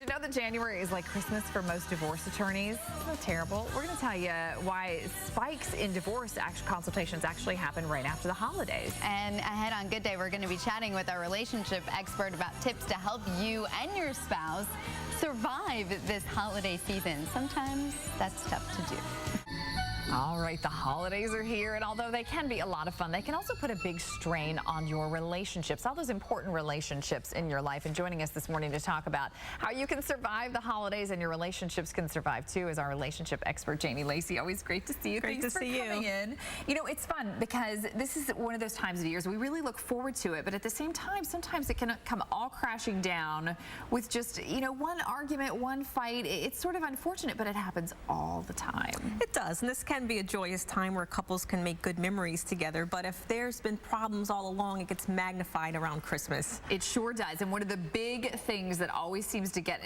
You know that January is like Christmas for most divorce attorneys? So terrible. We're going to tell you why spikes in divorce consultations actually happen right after the holidays. And ahead on Good Day, we're going to be chatting with our relationship expert about tips to help you and your spouse survive this holiday season. Sometimes that's tough to do. All right, the holidays are here, and although they can be a lot of fun, they can also put a big strain on your relationships, all those important relationships in your life. And joining us this morning to talk about how you can survive the holidays and your relationships can survive too is our relationship expert, Janie Lacy. Always great to see you. Great Thanks to see for coming in. You know, it's fun because this is one of those times of years we really look forward to it, but at the same time, sometimes it can come all crashing down with just, you know, one argument, one fight. It's sort of unfortunate, but it happens all the time. It does, and this can be a joyous time where couples can make good memories together, but if there's been problems all along, it gets magnified around Christmas. It sure does, and one of the big things that always seems to get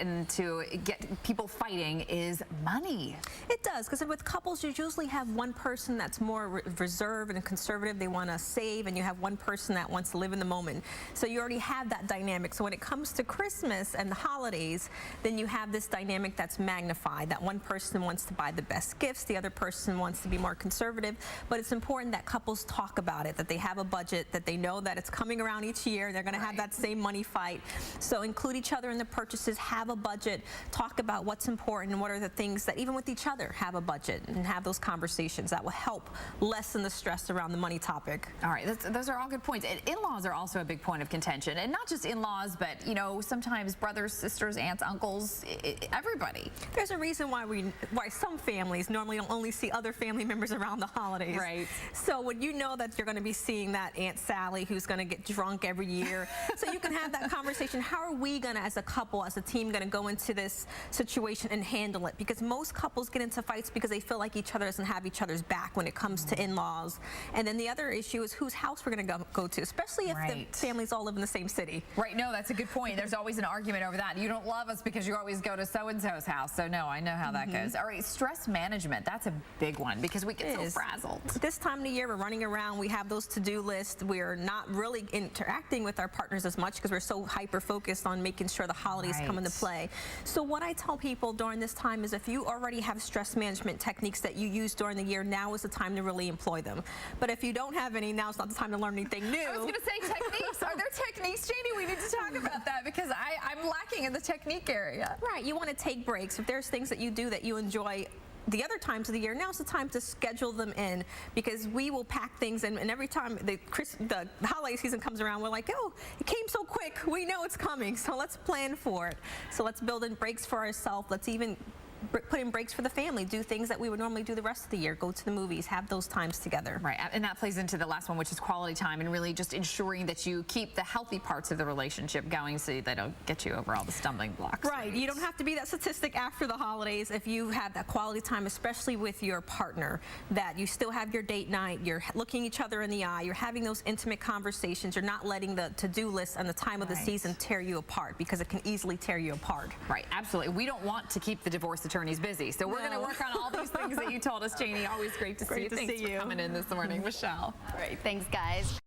people fighting is money. It does, because with couples, you usually have one person that's more reserved and conservative. They want to save, and you have one person that wants to live in the moment. So you already have that dynamic. So when it comes to Christmas and the holidays, then you have this dynamic that's magnified. That one person wants to buy the best gifts, the other person wants to be more conservative, but it's important that couples talk about it, that they have a budget, that they know that it's coming around each year. They're going to have that same money fight. So include each other in the purchases, have a budget, talk about what's important and what are the things that even with each other have a budget, and have those conversations that will help lessen the stress around the money topic. All right, those are all good points. And in-laws are also a big point of contention, and not just in-laws, but you know, sometimes brothers, sisters, aunts, uncles, everybody. There's a reason why some families normally don't only see other family members around the holidays. Right. So when you know that you're going to be seeing that Aunt Sally who's going to get drunk every year, so you can have that conversation. How are we going to, as a couple, as a team, going to go into this situation and handle it? Because most couples get into fights because they feel like each other doesn't have each other's back when it comes to in-laws. And then the other issue is whose house we're going to go to, especially if the families all live in the same city. Right. No, that's a good point. There's always an argument over that. You don't love us because you always go to so-and-so's house. So no, I know how that goes. All right, stress management. That's a big one because we get so frazzled. This time of the year, we're running around. We have those to-do lists. We're not really interacting with our partners as much because we're so hyper-focused on making sure the holidays come into play. So what I tell people during this time is if you already have stress management techniques that you use during the year, now is the time to really employ them. But if you don't have any, now it's not the time to learn anything new. I was going to say techniques. Are there techniques, Janie? We need to talk about that because I'm lacking in the technique area. Right. You want to take breaks. If there's things that you do that you enjoy the other times of the year, now's the time to schedule them in, because we will pack things in, and every time the holiday season comes around, we're like, oh, it came so quick, we know it's coming, so let's plan for it. So let's build in breaks for ourselves. Let's even put in breaks for the family, do things that we would normally do the rest of the year, go to the movies, have those times together. Right, and that plays into the last one, which is quality time, and really just ensuring that you keep the healthy parts of the relationship going so they don't get you over all the stumbling blocks. Right, you don't have to be that statistic after the holidays if you have that quality time, especially with your partner, that you still have your date night, you're looking each other in the eye, you're having those intimate conversations, you're not letting the to-do list and the time of the season tear you apart, because it can easily tear you apart. Right, absolutely. We don't want to keep the divorce attorneys busy, so we're going to work on all these things that you told us, Janie. Always great to see you. Thanks for coming in this morning, Michelle. All right, thanks, guys.